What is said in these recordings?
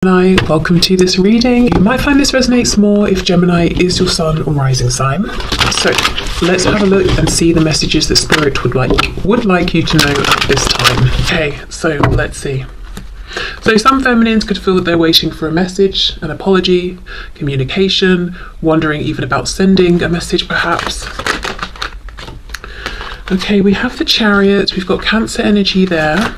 Gemini, welcome to this reading. You might find this resonates more if Gemini is your sun or rising sign. So let's have a look and see the messages that Spirit would like you to know at this time. Okay, so let's see. So some feminines could feel that they're waiting for a message, an apology, communication, wondering even about sending a message perhaps. Okay, we have the Chariot, we've got Cancer energy there.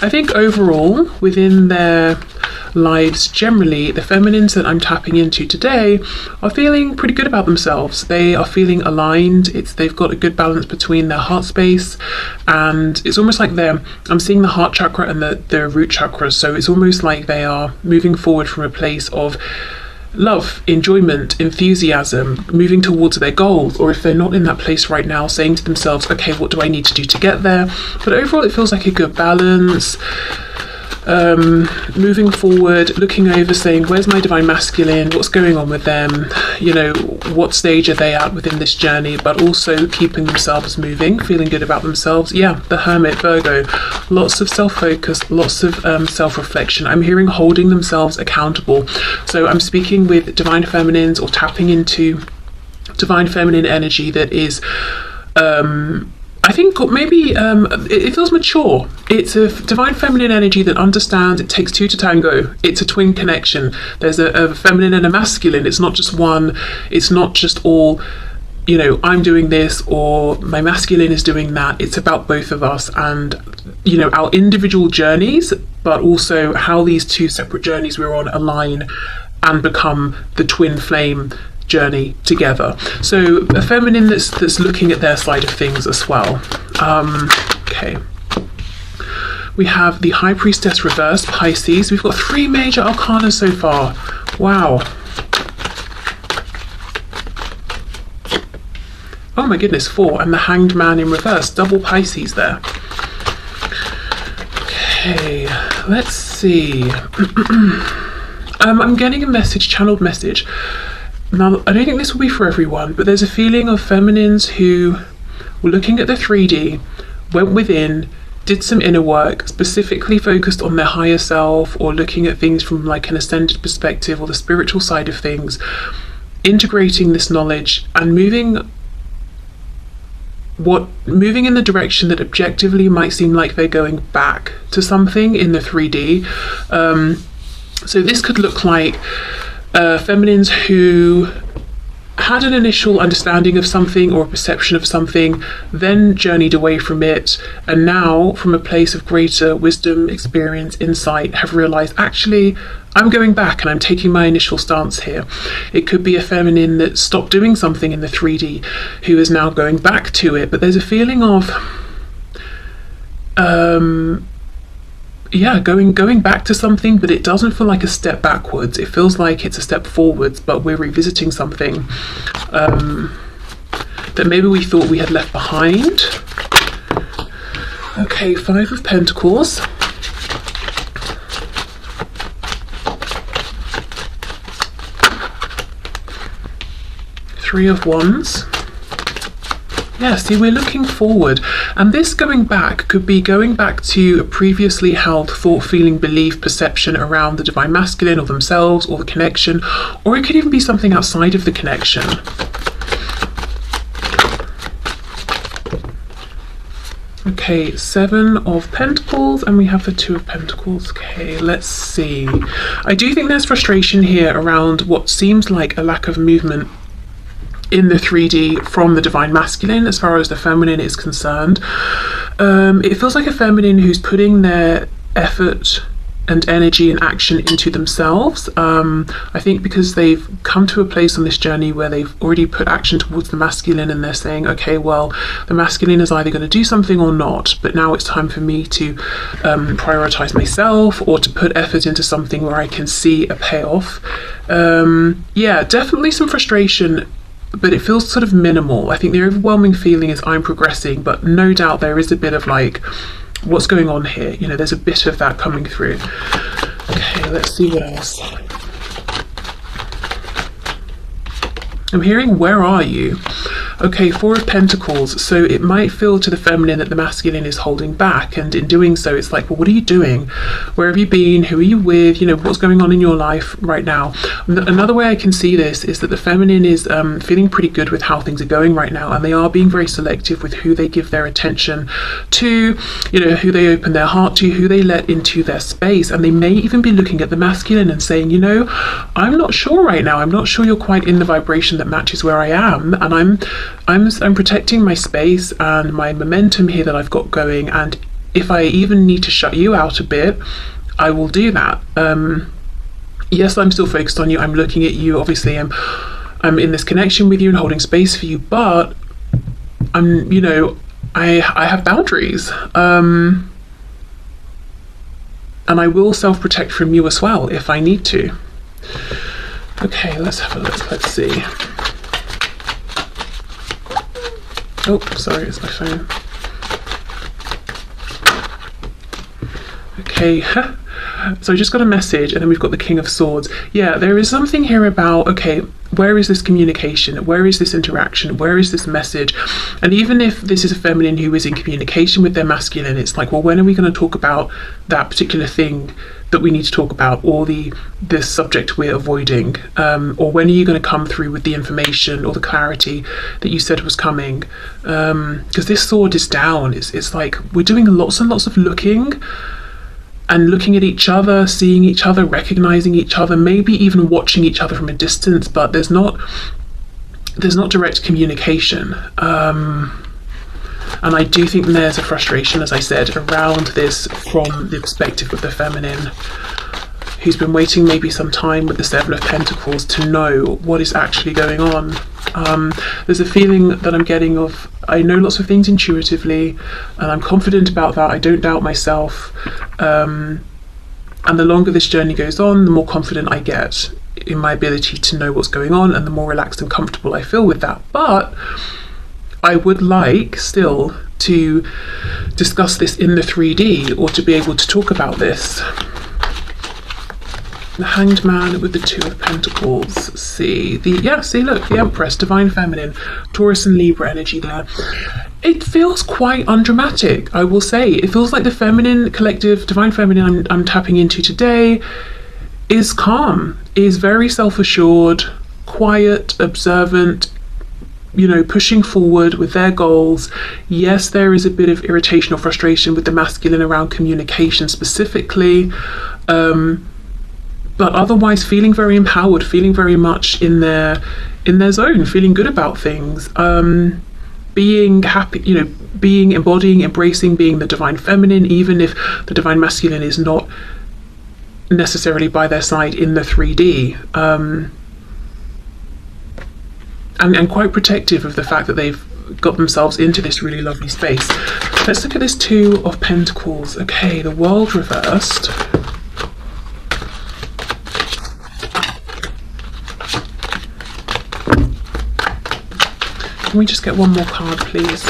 I think overall, within their lives generally, the feminines that I'm tapping into today are feeling pretty good about themselves. They are feeling aligned. They've got a good balance between their heart space, and it's almost like I'm seeing the heart chakra and the root chakra, so it's almost like they are moving forward from a place of love, enjoyment, enthusiasm, moving towards their goals, or if they're not in that place right now, saying to themselves, okay, what do I need to do to get there? But overall it feels like a good balance, moving forward, looking over, saying, where's my divine masculine, what's going on with them, you know, what stage are they at within this journey, but also keeping themselves moving, feeling good about themselves. Yeah, the Hermit, Virgo, lots of self-focus, lots of self-reflection. I'm hearing holding themselves accountable. So I'm speaking with divine feminines or tapping into divine feminine energy that is I think maybe it feels mature. It's a divine feminine energy that understands it takes two to tango. It's a twin connection. There's a feminine and a masculine. It's not just one. It's not just all, you know, I'm doing this or my masculine is doing that. It's about both of us and, you know, our individual journeys, but also how these two separate journeys we're on align and become the twin flame journey together. So a feminine that's looking at their side of things as well. Okay, we have the High Priestess reverse, Pisces. We've got 3 major arcana so far. Wow. Oh my goodness, 4, and the Hanged Man in reverse, double Pisces there. Okay, let's see. I'm getting a message, channeled message. Now, I don't think this will be for everyone, but there's a feeling of feminines who were looking at the 3D, went within, did some inner work, specifically focused on their higher self or looking at things from like an ascended perspective or the spiritual side of things, integrating this knowledge and moving in the direction that objectively might seem like they're going back to something in the 3D. So this could look like feminines who had an initial understanding of something or a perception of something, then journeyed away from it, and now from a place of greater wisdom, experience, insight, have realized, actually, I'm going back and I'm taking my initial stance here. It could be a feminine that stopped doing something in the 3D who is now going back to it, but there's a feeling of going back to something, but it doesn't feel like a step backwards. It feels like it's a step forwards, but we're revisiting something that maybe we thought we had left behind. Okay, 5 of Pentacles. Three of Wands. Yeah, see, we're looking forward, and this going back could be going back to a previously held thought, feeling, belief, perception around the divine masculine or themselves or the connection, or it could even be something outside of the connection. Okay, 7 of Pentacles, and we have the 2 of Pentacles. Okay, let's see. I do think there's frustration here around what seems like a lack of movement in the 3D from the divine masculine as far as the feminine is concerned. It feels like a feminine who's putting their effort and energy and action into themselves. I think because they've come to a place on this journey where they've already put action towards the masculine and they're saying, okay, well, the masculine is either going to do something or not, but now it's time for me to prioritize myself or to put effort into something where I can see a payoff. Yeah, definitely some frustration, but it feels sort of minimal. I think the overwhelming feeling is I'm progressing, but no doubt there is a bit of like, what's going on here? You know, there's a bit of that coming through. Okay, let's see what else. I'm hearing, where are you? Okay, Four of Pentacles. So it might feel to the feminine that the masculine is holding back, and in doing so it's like, well, what are you doing? Where have you been? Who are you with? You know, what's going on in your life right now? Another way I can see this is that the feminine is feeling pretty good with how things are going right now, and they are being very selective with who they give their attention to, you know, who they open their heart to, who they let into their space. And they may even be looking at the masculine and saying, you know, I'm not sure right now, I'm not sure you're quite in the vibration that matches where I am, and I'm protecting my space and my momentum here that I've got going, and if I even need to shut you out a bit, I will do that. Yes, I'm still focused on you, I'm looking at you, obviously I'm in this connection with you and holding space for you, but I'm, you know, I have boundaries, and I will self-protect from you as well if I need to. Okay, let's have a look, let's see. Oh, sorry, it's my phone. Okay, so I just got a message, and then we've got the King of Swords. Yeah, there is something here about, okay, where is this communication? Where is this interaction? Where is this message? And even if this is a feminine who is in communication with their masculine, it's like, well, when are we going to talk about that particular thing that we need to talk about, or this subject we're avoiding, or when are you going to come through with the information or the clarity that you said was coming? Because this sword is down. It's like we're doing lots and lots of looking at each other, seeing each other, recognizing each other, maybe even watching each other from a distance, but there's not direct communication. And I do think there's a frustration, as I said, around this from the perspective of the feminine, who's been waiting maybe some time with the Seven of Pentacles to know what is actually going on. There's a feeling that I'm getting of, I know lots of things intuitively, and I'm confident about that, I don't doubt myself, and the longer this journey goes on, the more confident I get in my ability to know what's going on, and the more relaxed and comfortable I feel with that. But I would like still to discuss this in the 3D, or to be able to talk about this. The Hanged Man with the Two of Pentacles. See, look, the Empress, Divine Feminine, Taurus and Libra energy there. It feels quite undramatic, I will say. It feels like the feminine collective, Divine Feminine I'm tapping into today is calm, is very self-assured, quiet, observant, you know, pushing forward with their goals. Yes, there is a bit of irritation or frustration with the masculine around communication specifically, but otherwise feeling very empowered, feeling very much in their zone, feeling good about things, being happy, you know, embodying, embracing, being the Divine Feminine, even if the Divine Masculine is not necessarily by their side in the 3D. And quite protective of the fact that they've got themselves into this really lovely space. Let's look at this Two of Pentacles. Okay, the World reversed. Can we just get one more card, please?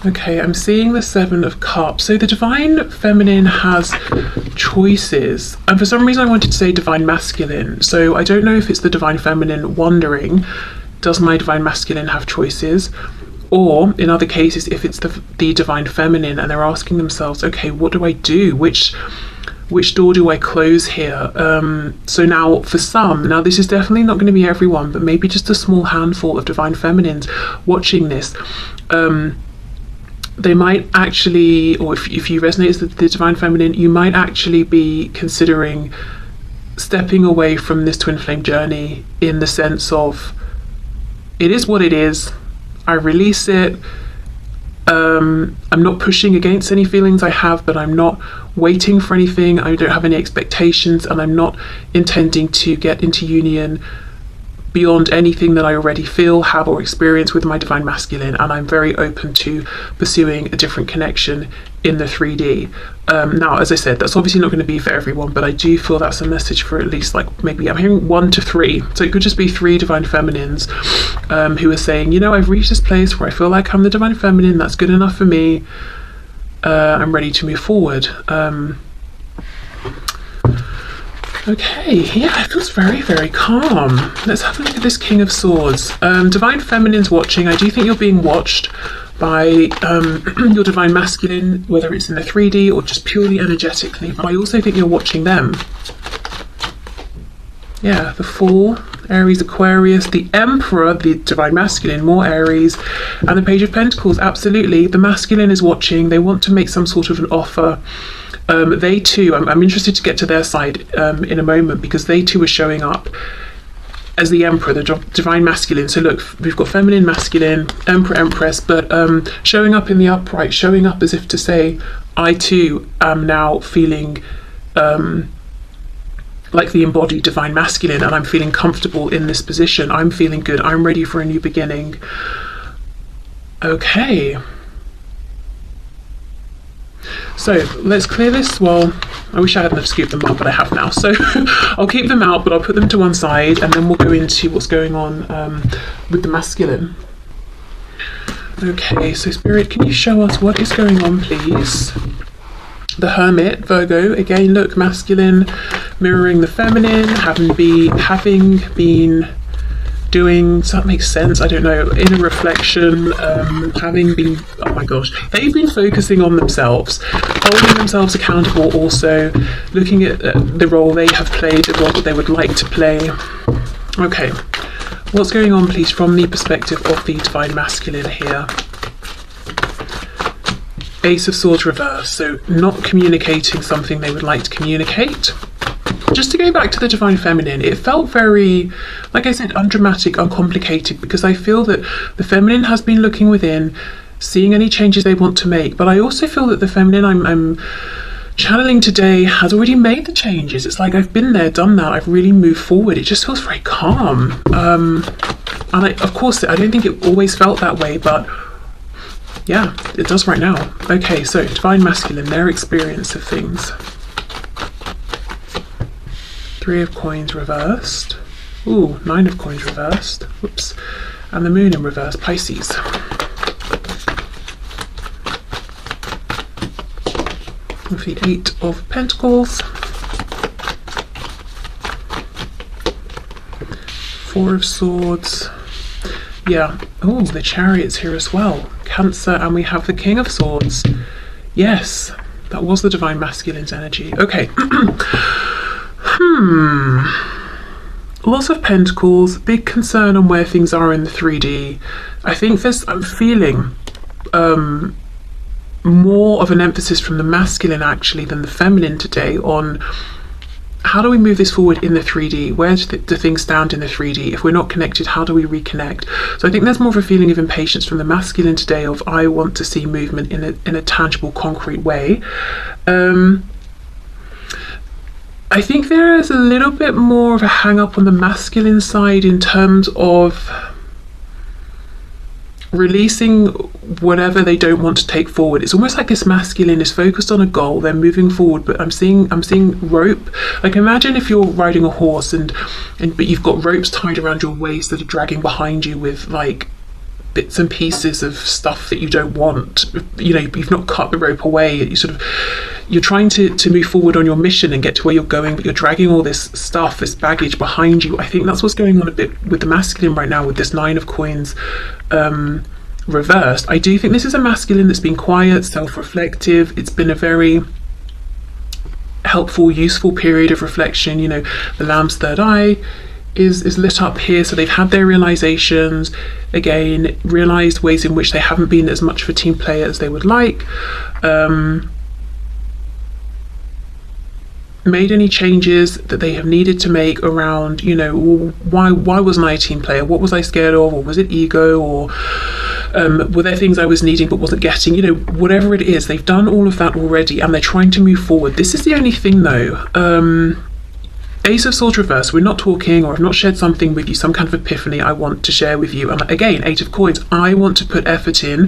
Okay, I'm seeing the Seven of Cups. So the Divine Feminine has choices, and for some reason I wanted to say Divine Masculine, so I don't know if it's the Divine Feminine wondering, does my Divine Masculine have choices, or in other cases if it's the Divine Feminine and they're asking themselves, okay, what do I do, which door do I close here? So now for some, now this is definitely not going to be everyone, but maybe just a small handful of Divine Feminines watching this, they might actually, or if you resonate with the Divine Feminine, you might actually be considering stepping away from this twin flame journey, in the sense of, it is what it is, I release it, I'm not pushing against any feelings I have, but I'm not waiting for anything, I don't have any expectations, and I'm not intending to get into union beyond anything that I already feel, have, or experience with my Divine Masculine, and I'm very open to pursuing a different connection in the 3D. Now, as I said, that's obviously not going to be for everyone, but I do feel that's a message for at least, like, maybe I'm hearing 1 to 3, so it could just be 3 Divine Feminines who are saying, you know, I've reached this place where I feel like I'm the Divine Feminine, that's good enough for me, I'm ready to move forward. Okay, yeah, it feels very, very calm. Let's have a look at this King of Swords. Divine Feminine's watching. I do think you're being watched by your Divine Masculine, whether it's in the 3D or just purely energetically, but I also think you're watching them. Yeah, the Fool, Aries, Aquarius, the Emperor, the Divine Masculine, more Aries, and the Page of Pentacles. Absolutely, the Masculine is watching. They want to make some sort of an offer. They too, I'm interested to get to their side in a moment, because they too are showing up as the Emperor, the Divine Masculine. So look, we've got Feminine, Masculine, Emperor, Empress, but showing up in the upright, showing up as if to say, I too am now feeling like the embodied Divine Masculine, and I'm feeling comfortable in this position. I'm feeling good. I'm ready for a new beginning. Okay. So let's clear this. Well, I wish I hadn't have scooped them up, but I have now. So I'll keep them out, but I'll put them to one side, and then we'll go into what's going on with the masculine. Okay, so Spirit, can you show us what is going on, please? The Hermit, Virgo, again, look, masculine, mirroring the feminine, having been doing, so that makes sense, I don't know, inner reflection, having been, oh my gosh, they've been focusing on themselves, holding themselves accountable, also looking at the role they have played, the role that they would like to play. Okay, what's going on, please, from the perspective of the Divine Masculine here? Ace of Swords reverse, so not communicating something they would like to communicate. Just to go back to the Divine Feminine, it felt very, like I said, undramatic, uncomplicated, because I feel that the Feminine has been looking within, seeing any changes they want to make, but I also feel that the Feminine I'm channeling today has already made the changes. It's like I've been there, done that, I've really moved forward. It just feels very calm. And of course, I don't think it always felt that way, but yeah, it does right now. Okay, so Divine Masculine, their experience of things. Three of Coins reversed. Ooh, Nine of Coins reversed. Whoops. And the Moon in reverse, Pisces. With the Eight of Pentacles. Four of Swords. Yeah. Oh, the Chariot's here as well. Cancer, and we have the King of Swords. Yes, that was the Divine Masculine's energy. Okay. Lots of Pentacles, big concern on where things are in the 3D. I think I'm feeling more of an emphasis from the masculine actually than the feminine today on how do we move this forward in the 3D? Where do things stand in the 3D? If we're not connected, how do we reconnect? So I think there's more of a feeling of impatience from the masculine today of I want to see movement in a tangible, concrete way. I think there is a little bit more of a hang up on the masculine side in terms of releasing whatever they don't want to take forward. It's almost like this masculine is focused on a goal, they're moving forward, but I'm seeing rope. Like imagine if you're riding a horse but you've got ropes tied around your waist that are dragging behind you with like bits and pieces of stuff that you don't want. You know, you've not cut the rope away. You're trying to move forward on your mission and get to where you're going, but you're dragging all this stuff, this baggage behind you. I think that's what's going on a bit with the masculine right now with this Nine of Coins reversed. I do think this is a masculine that's been quiet, self-reflective. It's been a very helpful, useful period of reflection. You know, the Lamb's third eye is lit up here, so they've had their realizations, again, realized ways in which they haven't been as much of a team player as they would like, made any changes that they have needed to make around, you know, why wasn't I a team player? What was I scared of? Or was it ego? Or were there things I was needing but wasn't getting? You know, whatever it is, they've done all of that already and they're trying to move forward. This is the only thing though. Ace of Swords reverse, we're not talking, or I've not shared something with you, some kind of epiphany I want to share with you. And again, Eight of Coins, I want to put effort in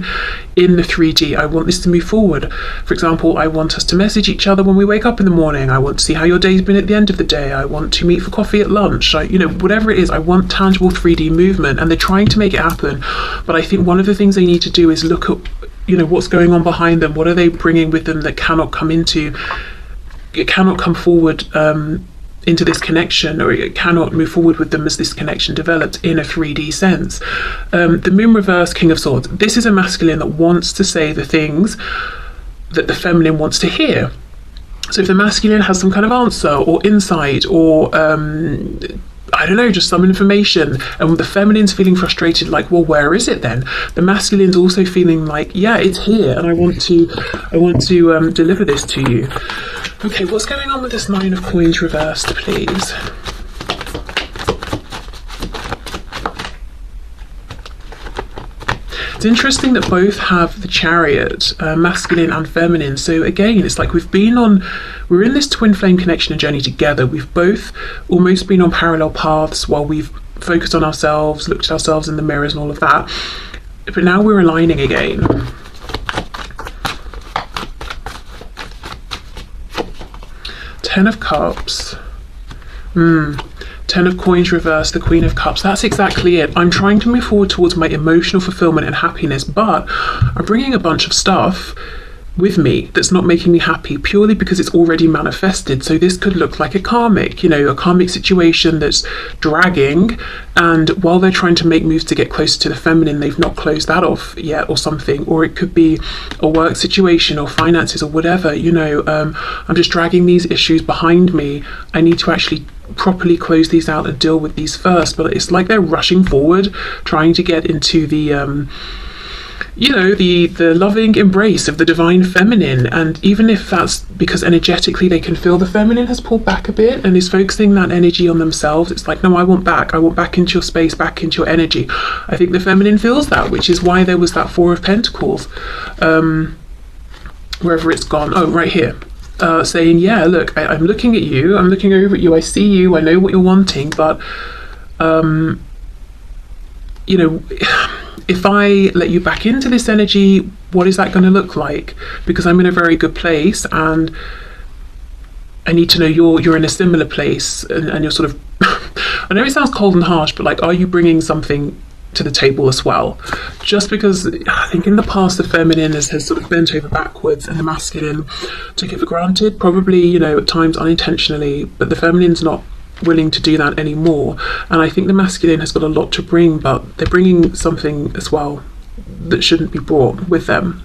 the 3D. I want this to move forward. For example, I want us to message each other when we wake up in the morning. I want to see how your day's been at the end of the day. I want to meet for coffee at lunch. You know, whatever it is, I want tangible 3D movement, and they're trying to make it happen. But I think one of the things they need to do is look at, you know, what's going on behind them. What are they bringing with them that cannot come forward into this connection, or it cannot move forward with them as this connection develops in a 3D sense. The moon reverse, King of Swords. This is a masculine that wants to say the things that the feminine wants to hear. So if the masculine has some kind of answer or insight or I don't know, just some information, and the feminine's feeling frustrated, like, well, where is it then? The masculine's also feeling like, yeah, it's here, and I want to deliver this to you. Okay, what's going on with this Nine of Coins reversed, please? It's interesting that both have the Chariot, masculine and feminine. So again, it's like we're in this twin flame connection and journey together. We've both almost been on parallel paths while we've focused on ourselves, looked at ourselves in the mirrors and all of that. But now we're aligning again. Ten of Cups. Ten of Coins reversed, the Queen of Cups. That's exactly it. I'm trying to move forward towards my emotional fulfillment and happiness, but I'm bringing a bunch of stuff with me that's not making me happy purely because it's already manifested. So this could look like a karmic, a karmic situation that's dragging, and while they're trying to make moves to get closer to the feminine, they've not closed that off yet or something. Or it could be a work situation or finances or whatever. I'm just dragging these issues behind me. I need to actually properly close these out and deal with these first. But it's like they're rushing forward, trying to get into the the loving embrace of the divine feminine. And even if that's because energetically they can feel the feminine has pulled back a bit and is focusing that energy on themselves, it's like, no, I want back into your space, back into your energy. I think the feminine feels that, which is why there was that Four of Pentacles, wherever it's gone. Oh, right here. Saying, yeah, look, I'm looking at you, I'm looking over at you, I see you, I know what you're wanting, but if I let you back into this energy, what is that going to look like? Because I'm in a very good place, and I need to know you're in a similar place, and you're sort of I know it sounds cold and harsh, but like, are you bringing something to the table as well? Just because I think in the past the feminine has sort of bent over backwards and the masculine took it for granted, probably at times unintentionally, but the feminine's not willing to do that anymore. And I think the masculine has got a lot to bring, but they're bringing something as well that shouldn't be brought with them.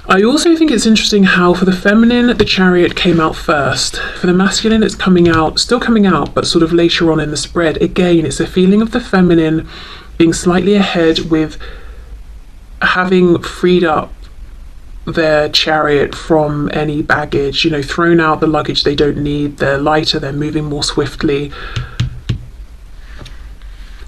I also think it's interesting how for the feminine the Chariot came out first. For the masculine it's still coming out, but sort of later on in the spread. Again, it's a feeling of the feminine being slightly ahead with having freed up their Chariot from any baggage, thrown out the luggage they don't need. They're lighter, they're moving more swiftly.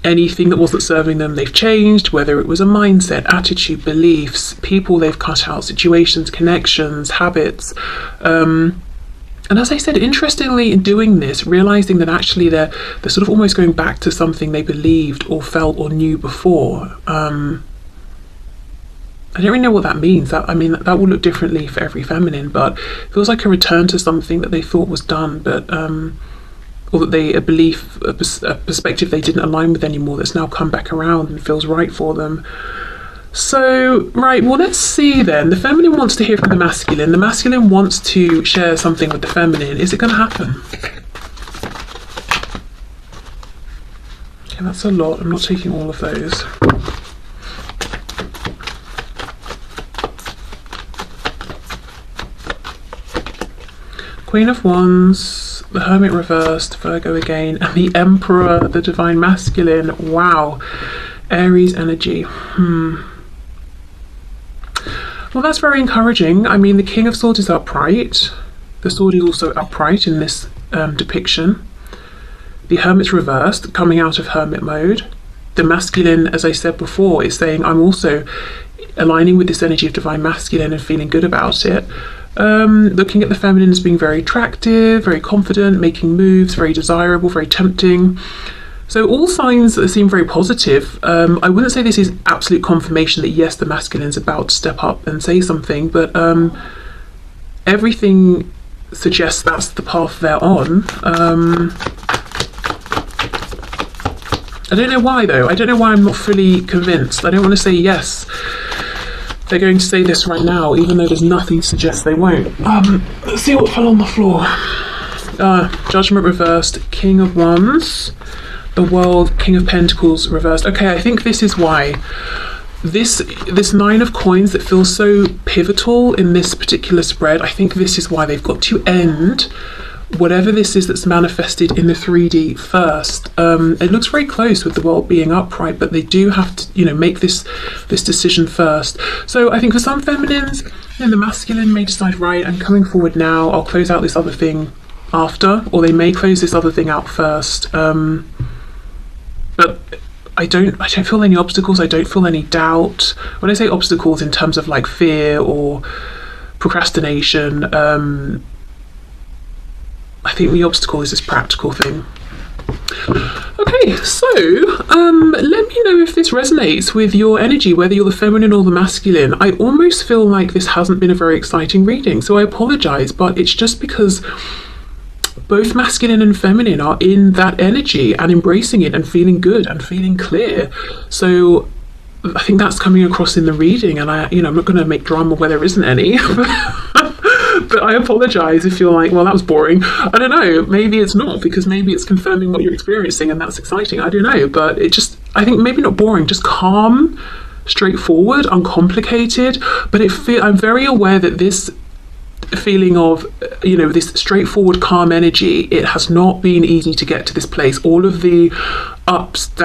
Anything that wasn't serving them, they've changed, whether it was a mindset, attitude, beliefs, people they've cut out, situations, connections, habits. And as I said, interestingly, in doing this, realizing that actually they're sort of almost going back to something they believed or felt or knew before. I don't really know what that means. That will look differently for every feminine, but it feels like a return to something that they thought was done, but or that a perspective they didn't align with anymore, that's now come back around and feels right for them. So, right, well, let's see then. The feminine wants to hear from the masculine. The masculine wants to share something with the feminine. Is it going to happen? Okay, that's a lot. I'm not taking all of those. Queen of Wands, the Hermit reversed, Virgo again, and the Emperor, the divine masculine. Wow. Aries energy. Well, that's very encouraging. The King of Swords is upright. The sword is also upright in this depiction. The Hermit's reversed, coming out of hermit mode. The masculine, as I said before, is saying, I'm also aligning with this energy of divine masculine and feeling good about it. Looking at the feminine as being very attractive, very confident, making moves, very desirable, very tempting. So all signs seem very positive. I wouldn't say this is absolute confirmation that yes, the masculine's about to step up and say something, but everything suggests that's the path they're on. I don't know why though. I don't know why I'm not fully convinced. I don't want to say yes, they're going to say this right now, even though there's nothing to suggest they won't. Let's see what fell on the floor. Judgment reversed, King of Wands, the World, King of Pentacles reversed. Okay, I think this is why. This Nine of Coins that feels so pivotal in this particular spread, I think this is why they've got to end whatever this is that's manifested in the 3D first. It looks very close with the World being upright, but they do have to, you know, make this decision first. So I think for some feminines, you know, the masculine may decide, right, I'm coming forward now, I'll close out this other thing after, or they may close this other thing out first. But I don't feel any obstacles, I don't feel any doubt. When I say obstacles in terms of like fear or procrastination, I think the obstacle is this practical thing. Okay, so let me know if this resonates with your energy, whether you're the feminine or the masculine. I almost feel like this hasn't been a very exciting reading, so I apologize, but it's just because both masculine and feminine are in that energy and embracing it and feeling good and feeling clear. So I think that's coming across in the reading, and I'm not going to make drama where there isn't any. But I apologize if you're like, well, that was boring. I don't know, maybe it's not, because maybe it's confirming what you're experiencing and that's exciting. I don't know, but it just, I think maybe not boring, just calm, straightforward, uncomplicated. But I'm very aware that this feeling of, you know, this straightforward, calm energy, it has not been easy to get to this place. All of the ups,